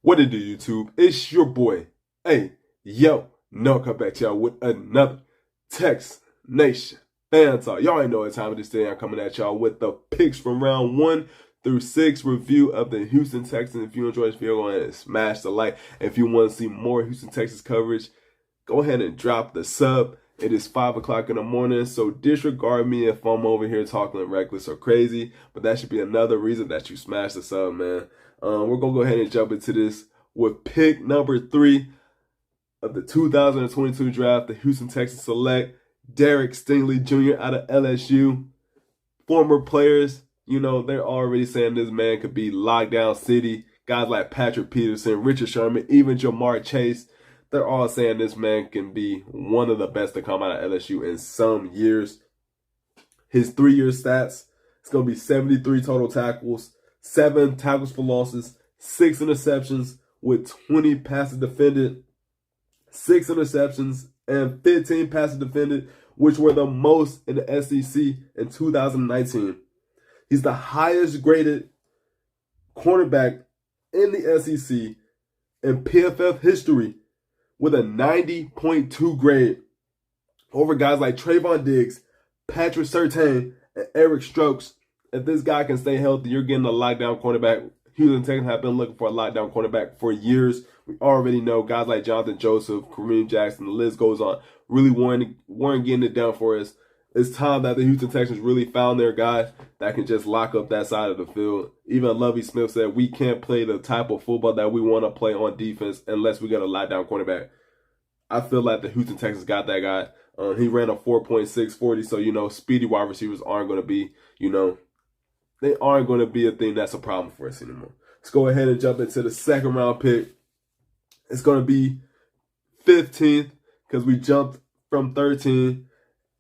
What it do, YouTube? It's your boy. Hey, yo, no, come back to y'all with another Tex Nation fan talk. Y'all ain't know what time it is today. I'm coming at y'all with the picks from round 1 through 6 review of the Houston Texans. If you enjoyed this video, go ahead and smash the like. If you want to see more Houston Texans coverage, go ahead and drop the sub. It is 5 o'clock in the morning, so disregard me if I'm over here talking reckless or crazy, but that should be another reason that you smash the sub, man. We're going to go ahead and jump into this with pick number 3 of the 2022 draft. The Houston Texans select Derek Stingley Jr. out of LSU. Former players, you know, they're already saying this man could be lockdown city. Guys like Patrick Peterson, Richard Sherman, even Jamar Chase. They're all saying this man can be one of the best to come out of LSU in some years. His 3-year stats, it's going to be 73 total tackles, 7 tackles for losses, 6 interceptions with 20 passes defended, 6 interceptions, and 15 passes defended, which were the most in the SEC in 2019. He's the highest graded cornerback in the SEC in PFF history, with a 90.2 grade over guys like Trayvon Diggs, Patrick Surtain, and Eric Stokes. If this guy can stay healthy, you're getting a lockdown cornerback. Houston Texans have been looking for a lockdown cornerback for years. We already know guys like Jonathan Joseph, Kareem Jackson, the list goes on, really weren't getting it done for us. It's time that the Houston Texans really found their guy that can just lock up that side of the field. Even Lovie Smith said we can't play the type of football that we want to play on defense unless we get a lockdown cornerback. I feel like the Houston Texans got that guy. He ran a 4.640, so, you know, speedy wide receivers aren't going to be, you know, they aren't going to be a thing that's a problem for us anymore. Let's go ahead and jump into the second round pick. It's going to be 15th because we jumped from 13.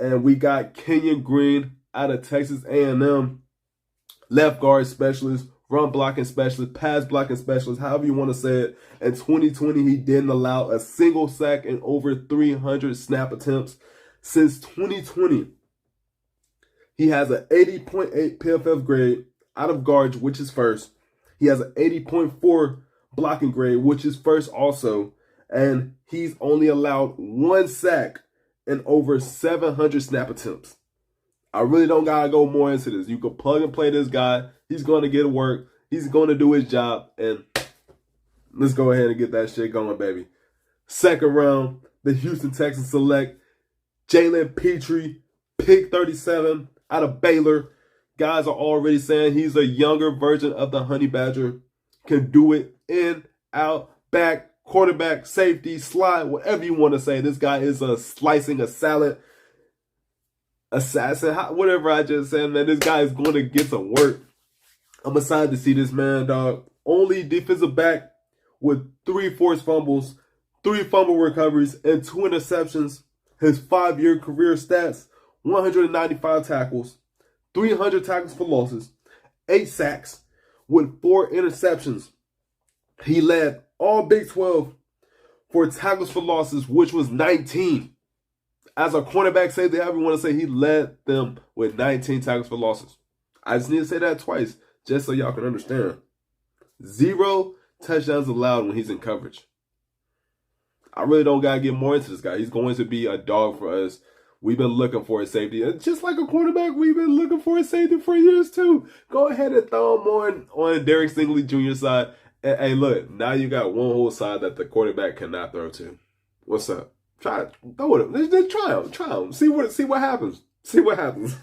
And we got Kenyon Green out of Texas A&M, left guard specialist, run blocking specialist, pass blocking specialist, however you want to say it. In 2020, he didn't allow a single sack in over 300 snap attempts. Since 2020, he has an 80.8 PFF grade out of guards, which is first. He has an 80.4 blocking grade, which is first also. And he's only allowed 1 sack and over 700 snap attempts. I really don't gotta go more into this. You can plug and play this guy. He's going to get work. He's going to do his job. And let's go ahead and get that shit going, baby. Second round, the Houston Texans select Jalen Petrie, pick 37 out of Baylor. Guys are already saying he's a younger version of the Honey Badger. Can do it in, out, back, quarterback, safety, slide, whatever you want to say. This guy is a slicing, a salad, assassin, whatever I just said, man. This guy is going to get some work. I'm excited to see this man, dog. Only defensive back with 3 forced fumbles, 3 fumble recoveries, and 2 interceptions. His 5-year career stats, 195 tackles, 300 tackles for losses, 8 sacks, with 4 interceptions. He led all Big 12 for tackles for losses, which was 19. As a cornerback safety, however you want to say, he led them with 19 tackles for losses. I just need to say that twice, just so y'all can understand. 0 touchdowns allowed when he's in coverage. I really don't got to get more into this guy. He's going to be a dog for us. We've been looking for a safety. And just like a quarterback, we've been looking for a safety for years too. Go ahead and throw him on Derek Stingley Jr.'s side. And, hey, look, now you got one whole side that the quarterback cannot throw to. What's up? Try it. Throw it. Just try him. See what happens. See what happens.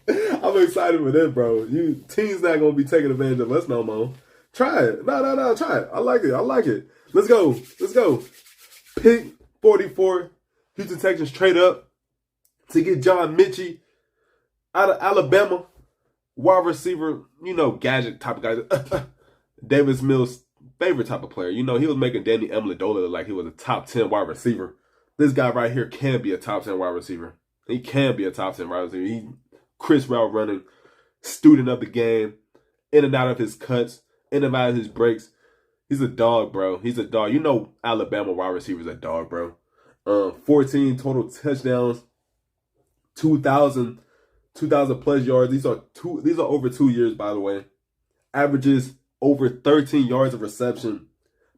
I'm excited for this, bro. You teams not gonna be taking advantage of us no more. Try it. No. Try it. I like it. Let's go. Pick 44. Houston Texans trade up to get John Mitchie out of Alabama. Wide receiver, you know, gadget type of guy. Davis Mills' favorite type of player. You know, he was making Danny Amendola look like he was a top 10 wide receiver. This guy right here can be a top 10 wide receiver. He can be a top 10 wide receiver. He crisp route running, student of the game, in and out of his cuts, in and out of his breaks. He's a dog, bro. He's a dog. You know Alabama wide receivers a dog, bro. 14 total touchdowns, 2,000 plus yards. These are over 2 years, by the way. Averages over 13 yards of reception.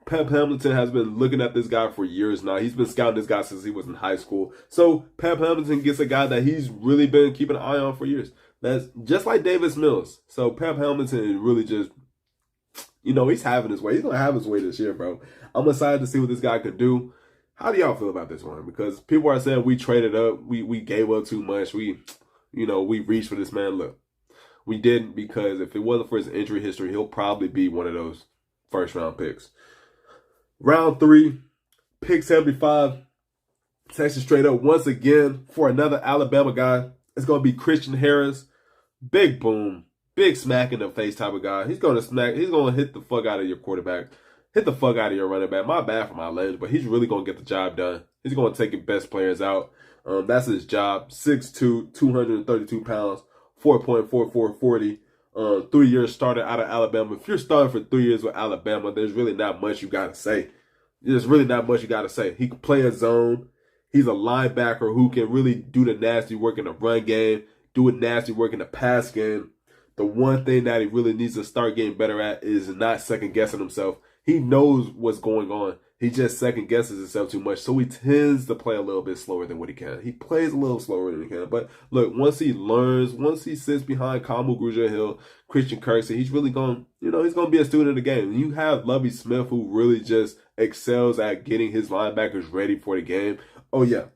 Pep Hamilton has been looking at this guy for years now. He's been scouting this guy since he was in high school. So Pep Hamilton gets a guy that he's really been keeping an eye on for years. That's just like Davis Mills. So Pep Hamilton really just, he's having his way. He's going to have his way this year, bro. I'm excited to see what this guy can do. How do y'all feel about this one? Because people are saying we traded up. We gave up too much. We reached for this man. Look, we didn't, because if it wasn't for his injury history, he'll probably be one of those first-round picks. Round 3, pick 75. Texas straight up once again for another Alabama guy. It's going to be Christian Harris. Big boom. Big smack in the face type of guy. He's going to hit the fuck out of your quarterback. Hit the fuck out of your running back. My bad for my language, but he's really going to get the job done. He's going to take your best players out. That's his job. 6'2", 232 pounds, 4.4440. 3 years started out of Alabama. If you're starting for 3 years with Alabama, there's really not much you got to say. There's really not much you got to say. He can play a zone. He's a linebacker who can really do the nasty work in the run game, do the nasty work in the pass game. The one thing that he really needs to start getting better at is not second-guessing himself. He knows what's going on. He just second-guesses himself too much, so he tends to play a little bit slower than what he can. He plays a little slower than he can. But look, once he learns, once he sits behind Kamu Grugier-Hill, Christian Kirksey, he's really going, he's going to be a student of the game. And you have Lovie Smith, who really just excels at getting his linebackers ready for the game. Oh, yeah,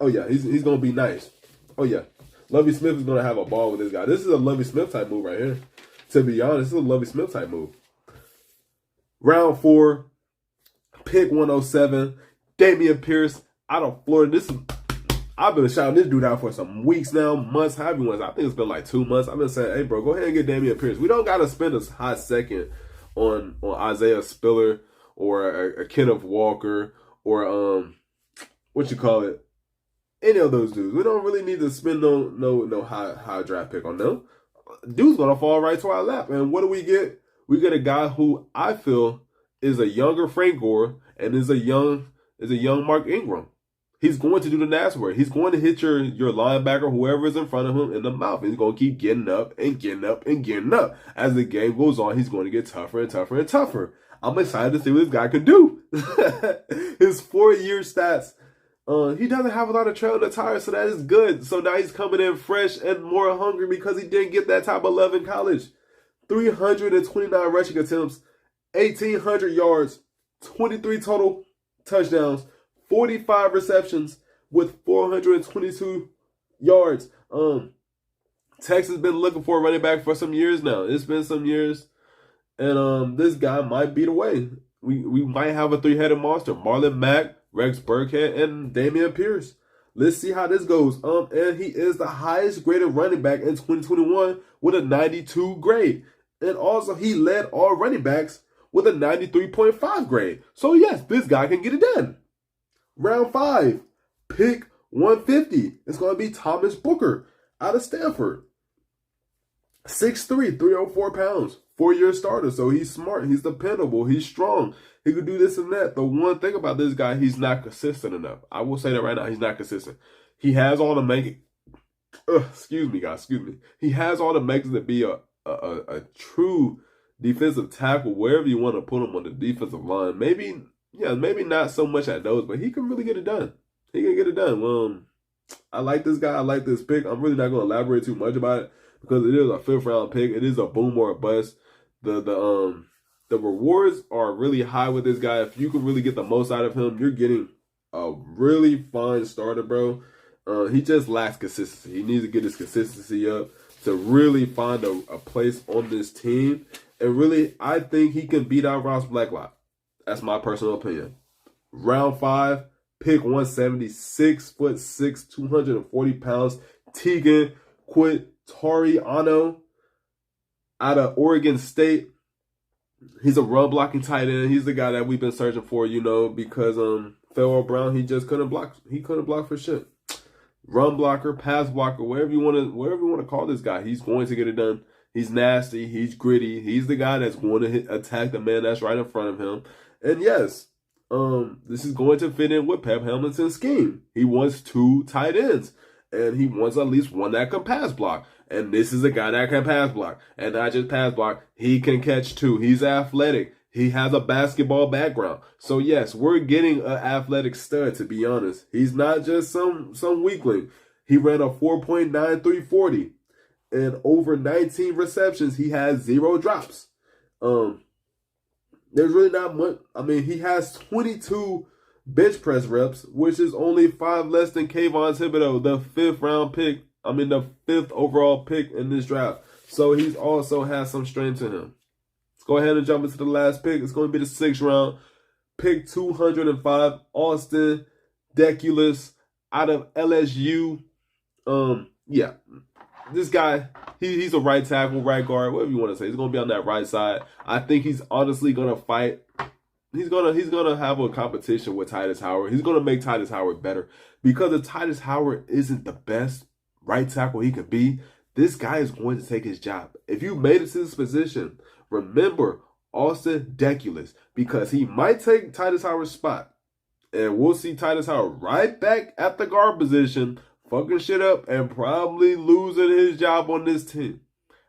he's going to be nice. Oh, yeah. Lovie Smith is going to have a ball with this guy. This is a Lovie Smith type move right here. To be honest, this is a Lovie Smith type move. Round 4, pick 107, Dameon Pierce out of Florida. I've been shouting this dude out for some weeks now, months, however you want. I think it's been like 2 months. I've been saying, hey, bro, go ahead and get Dameon Pierce. We don't got to spend a hot second on Isaiah Spiller or a Kenneth Walker or any of those dudes. We don't really need to spend no high draft pick on them. Dude's gonna fall right to our lap. And what do we get? We get a guy who I feel is a younger Frank Gore and is a young Mark Ingram. He's going to do the nasty work. He's going to hit your linebacker, whoever is in front of him, in the mouth. And he's going to keep getting up and getting up and getting up. As the game goes on, he's going to get tougher and tougher and tougher. I'm excited to see what this guy can do. His 4-year stats. He doesn't have a lot of trail in the tires, so that is good. So now he's coming in fresh and more hungry because he didn't get that type of love in college. 329 rushing attempts, 1,800 yards, 23 total touchdowns, 45 receptions with 422 yards. Texas been looking for a running back for some years now. It's been some years, and this guy might be the way. We might have a 3-headed monster: Marlon Mack, Rex Burkhead, and Dameon Pierce. Let's see how this goes. And he is the highest graded running back in 2021 with a 92 grade. And also, he led all running backs with a 93.5 grade. So, yes, this guy can get it done. Round 5, pick 150. It's going to be Thomas Booker out of Stanford. 6'3", 304 pounds. 4-year starter. So, he's smart. He's dependable. He's strong. He could do this and that. The one thing about this guy, he's not consistent enough. I will say that right now. He's not consistent. He has all the makings. Excuse me, guys. Excuse me. He has all the makings to be a true defensive tackle wherever you want to put him on the defensive line. Maybe not so much at those, but he can really get it done. He can get it done. I like this guy. I like this pick. I'm really not going to elaborate too much about it because it is a 5th-round pick. It is a boom or a bust. The rewards are really high with this guy. If you can really get the most out of him, you're getting a really fine starter, bro. He just lacks consistency. He needs to get his consistency up to really find a place on this team. And really, I think he can beat out Ross Blacklock. That's my personal opinion. Round 5, pick 170, 6'6", 240 pounds. Tegan Quitoriano out of Oregon State. He's a run blocking tight end. He's the guy that we've been searching for, because Pharaoh Brown, he just couldn't block. He couldn't block for shit. Run blocker, pass blocker, whatever you want to call this guy, he's going to get it done. He's nasty. He's gritty. He's the guy that's going to attack the man that's right in front of him. And yes, this is going to fit in with Pep Hamilton's scheme. He wants 2 tight ends, and he wants at least one that can pass block. And this is a guy that can pass block. And not just pass block, he can catch too. He's athletic. He has a basketball background. So yes, we're getting an athletic stud, to be honest. He's not just some weakling. He ran a 4.93 40. And over 19 receptions, he has 0 drops. There's really not much. I mean, he has 22 bench press reps, which is only 5 less than Kayvon Thibodeau, the 5th overall pick in this draft. So he's also has some strength to him. Let's go ahead and jump into the last pick. It's going to be the 6th round. Pick 205, Austin Deculus out of LSU. Yeah. This guy, he's a right tackle, right guard, whatever you want to say. He's going to be on that right side. I think he's honestly going to fight. He's gonna have a competition with Titus Howard. He's going to make Titus Howard better. Because if Titus Howard isn't the best right tackle he could be, this guy is going to take his job. If you made it to this position, remember Austin Deculus, because he might take Titus Howard's spot. And we'll see Titus Howard right back at the guard position, fucking shit up and probably losing his job on this team.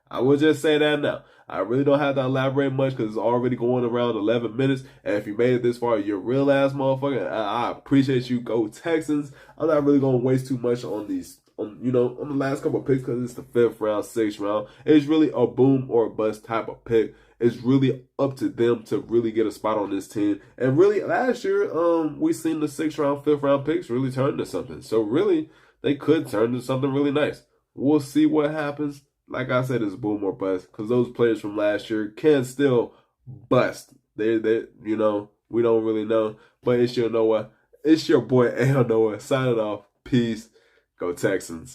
I will just say that now. I really don't have to elaborate much because it's already going around 11 minutes. And if you made it this far, you're a real ass motherfucker. I appreciate you. Go Texans. I'm not really going to waste too much on these, on the last couple of picks because it's the 5th round, 6th round. It's really a boom or a bust type of pick. It's really up to them to really get a spot on this team. And really, last year, we seen the 6th round, 5th round picks really turn into something. So really, they could turn into something really nice. We'll see what happens. Like I said, it's boom or bust because those players from last year can still bust. We don't really know. But it's your Noah. It's your boy A. Noah signing off. Peace. Go Texans.